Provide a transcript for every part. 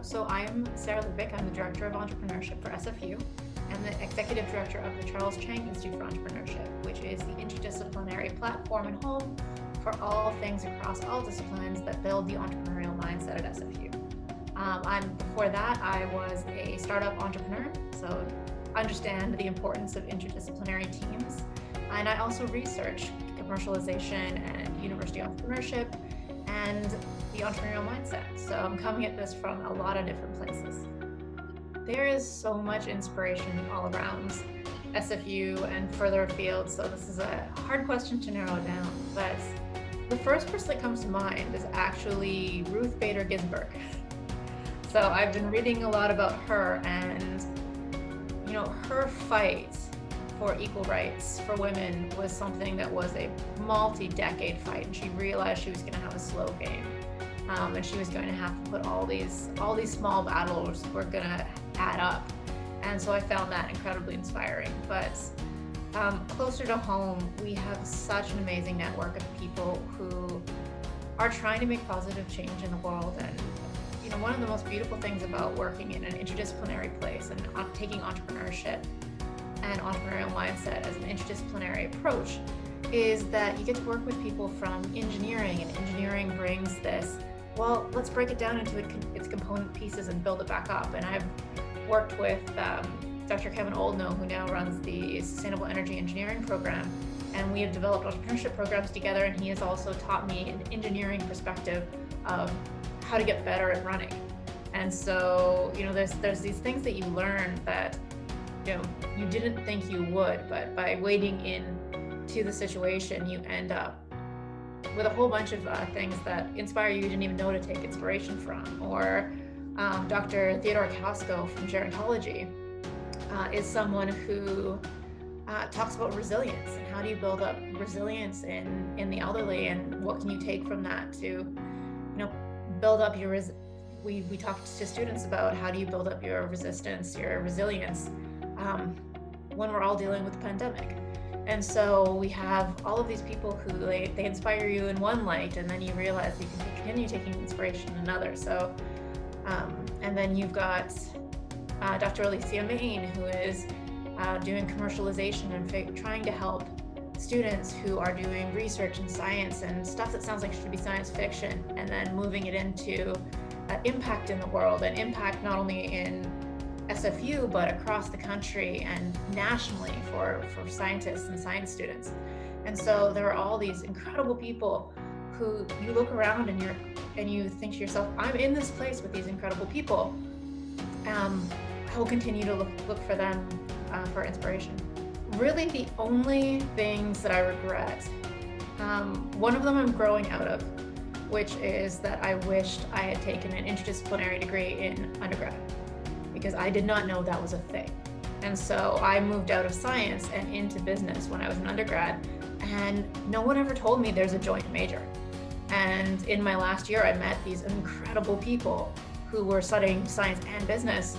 So I'm Sarah Lubik. I'm the Director of Entrepreneurship for SFU and the Executive Director of the Chang Institute for Entrepreneurship, which is the interdisciplinary platform and home for all things across all disciplines that build the entrepreneurial mindset at SFU. Before that, I was a startup entrepreneur, so understand the importance of interdisciplinary teams. And I also research commercialization and university entrepreneurship and the entrepreneurial mindset. So I'm coming at this from a lot of different places. There is so much inspiration all around SFU and further afield, so this is a hard question to narrow down. But the first person that comes to mind is actually Ruth Bader Ginsburg. So I've been reading a lot about her, and her fight for equal rights for women was something that was a multi-decade fight, and she realized she was going to have a slow game, and she was going to have to put all these small battles were going to add up. And so I found that incredibly inspiring. But closer to home, we have such an amazing network of people who are trying to make positive change in the world. And one of the most beautiful things about working in an interdisciplinary place and taking entrepreneurship and entrepreneurial mindset as an interdisciplinary approach is that you get to work with people from engineering, and engineering brings this, well, let's break it down into its component pieces and build it back up. And I've worked with Dr. Kevin Oldknow, who now runs the Sustainable Energy Engineering program, and we have developed entrepreneurship programs together, and he has also taught me an engineering perspective of how to get better at running. And so, there's these things that you learn that you didn't think you would, but by wading into the situation, you end up with a whole bunch of things that inspire you didn't even know to take inspiration from. Or Dr. Theodore Kasko from gerontology is someone who talks about resilience and how do you build up resilience in the elderly, and what can you take from that to build up your we talked to students about how do you build up your resistance, your resilience when we're all dealing with the pandemic. And so we have all of these people who they inspire you in one light, and then you realize you can continue taking inspiration in another. So and then you've got Dr. Alicia Main, who is doing commercialization and trying to help students who are doing research in science and stuff that sounds like it should be science fiction, and then moving it into impact in the world, and impact not only in SFU but across the country and nationally for scientists and science students. And so there are all these incredible people who you look around and you think to yourself, I'm in this place with these incredible people. I will continue to look for them for inspiration. Really, the only things that I regret, one of them I'm growing out of, which is that I wished I had taken an interdisciplinary degree in undergrad, because I did not know that was a thing. And so I moved out of science and into business when I was an undergrad, and no one ever told me there's a joint major. And in my last year, I met these incredible people who were studying science and business.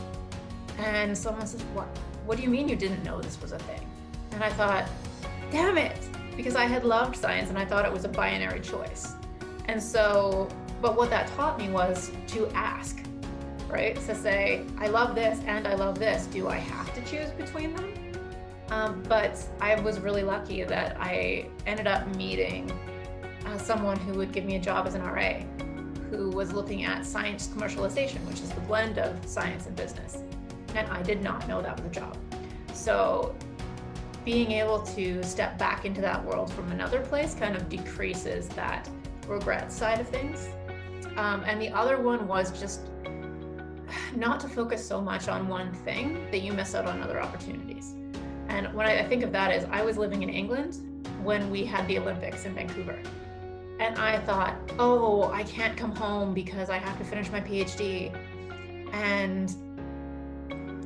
And someone says, what do you mean you didn't know this was a thing? And I thought, damn it, because I had loved science and I thought it was a binary choice. And so, but what that taught me was to ask, right? To say, I love this and I love this. Do I have to choose between them? But I was really lucky that I ended up meeting someone who would give me a job as an RA, who was looking at science commercialization, which is the blend of science and business. And I did not know that was a job. So being able to step back into that world from another place kind of decreases that regret side of things. And the other one was just not to focus so much on one thing that you miss out on other opportunities. And when I think of that is, I was living in England when we had the Olympics in Vancouver. And I thought, oh, I can't come home because I have to finish my PhD. And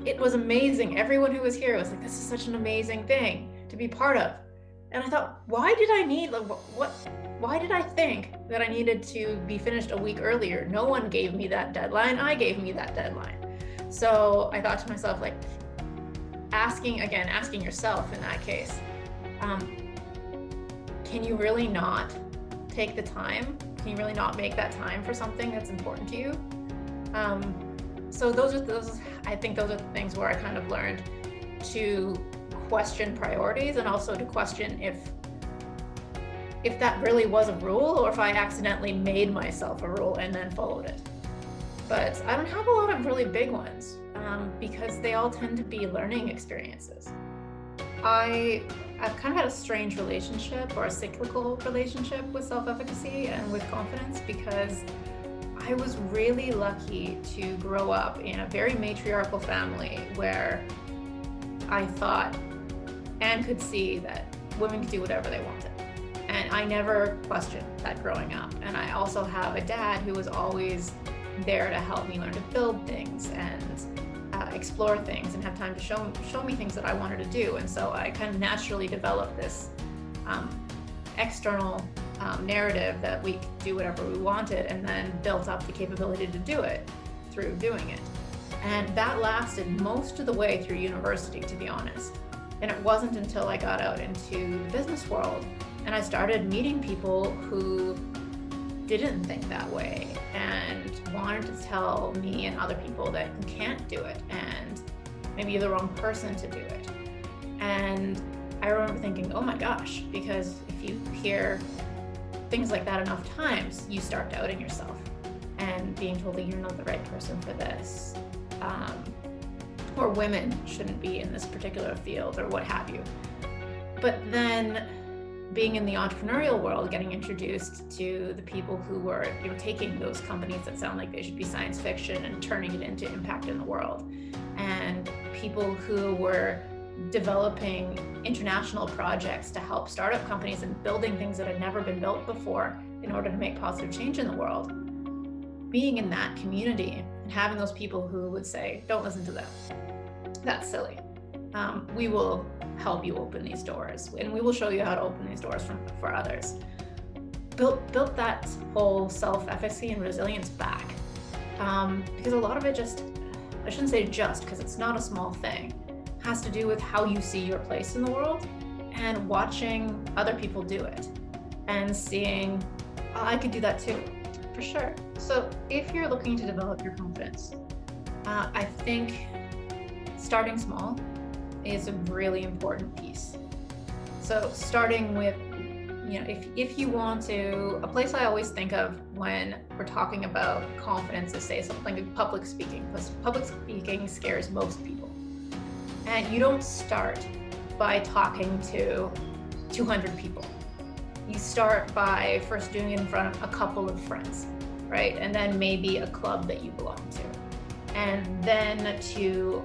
it was amazing. Everyone who was here was like, this is such an amazing thing to be part of. And I thought, why did I think that I needed to be finished a week earlier? No one gave me that deadline. I gave me that deadline. So I thought to myself, like, asking yourself in that case, can you really not take the time? Can you really not make that time for something that's important to you? So I think those are the things where I kind of learned to question priorities, and also to question if that really was a rule, or if I accidentally made myself a rule and then followed it. But I don't have a lot of really big ones, because they all tend to be learning experiences. I've kind of had a strange relationship, or a cyclical relationship, with self-efficacy and with confidence, because I was really lucky to grow up in a very matriarchal family where I thought and could see that women could do whatever they wanted. And I never questioned that growing up. And I also have a dad who was always there to help me learn to build things and explore things, and have time to show me things that I wanted to do. And so I kind of naturally developed this external narrative that we could do whatever we wanted, and then built up the capability to do it through doing it. And that lasted most of the way through university, to be honest. And it wasn't until I got out into the business world and I started meeting people who didn't think that way and wanted to tell me and other people that you can't do it, and maybe you're the wrong person to do it. And I remember thinking, oh my gosh, because if you hear things like that enough times, you start doubting yourself and being told that you're not the right person for this, or women shouldn't be in this particular field, or what have you. But then being in the entrepreneurial world, getting introduced to the people who were taking those companies that sound like they should be science fiction and turning it into impact in the world, and people who were developing international projects to help startup companies and building things that had never been built before in order to make positive change in the world. Being in that community and having those people who would say, don't listen to them, that's silly. We will help you open these doors, and we will show you how to open these doors for others. Built that whole self-efficacy and resilience back, because a lot of it I shouldn't say just, because it's not a small thing, has to do with how you see your place in the world, and watching other people do it and seeing, oh, I could do that too, for sure. So if you're looking to develop your confidence, I think starting small is a really important piece. So starting with, if you want to, a place I always think of when we're talking about confidence is, say, something like public speaking, because public speaking scares most people. And you don't start by talking to 200 people. You start by first doing it in front of a couple of friends, right? And then maybe a club that you belong to. And then to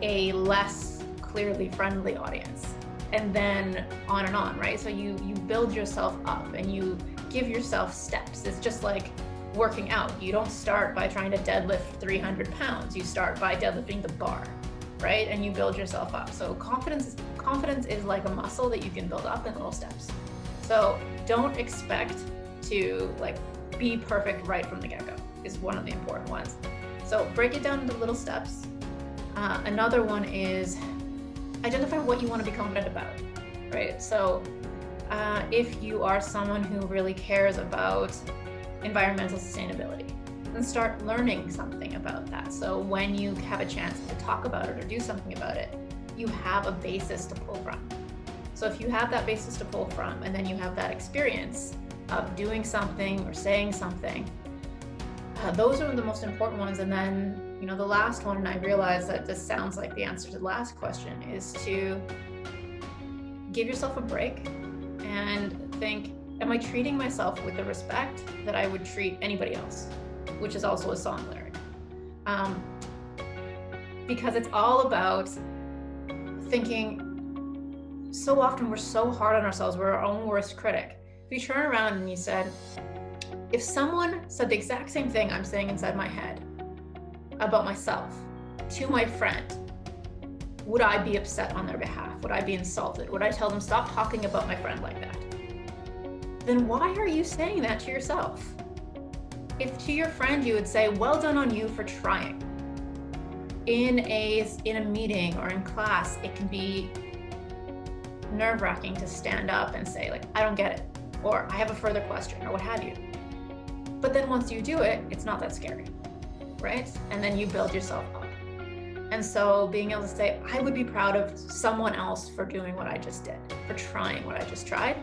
a less clearly friendly audience, and then on, right? So you build yourself up and you give yourself steps. It's just like working out. You don't start by trying to deadlift 300 pounds. You start by deadlifting the bar, right? And you build yourself up. So confidence is like a muscle that you can build up in little steps. So don't expect to be perfect right from the get-go is one of the important ones. So break it down into little steps. Another one is identify what you want to be confident about, right? So if you are someone who really cares about environmental sustainability, then start learning something about that. So when you have a chance to talk about it or do something about it, you have a basis to pull from. So if you have that basis to pull from, and then you have that experience of doing something or saying something, those are the most important ones. And then the last one, and I realize that this sounds like the answer to the last question, is to give yourself a break and think, am I treating myself with the respect that I would treat anybody else? Which is also a song lyric. Because it's all about thinking, so often we're so hard on ourselves, we're our own worst critic. If you turn around and you said, if someone said the exact same thing I'm saying inside my head about myself to my friend, would I be upset on their behalf? Would I be insulted? Would I tell them, stop talking about my friend like that? Then why are you saying that to yourself? If to your friend you would say, well done on you for trying. In a meeting or in class, it can be nerve-wracking to stand up and say, I don't get it, or I have a further question, or what have you. But then once you do it, it's not that scary. right? And then you build yourself up. And so being able to say, I would be proud of someone else for doing what I just did, for trying what I just tried.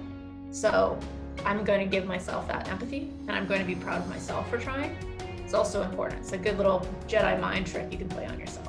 So I'm going to give myself that empathy, and I'm going to be proud of myself for trying. It's also important. It's a good little Jedi mind trick you can play on yourself.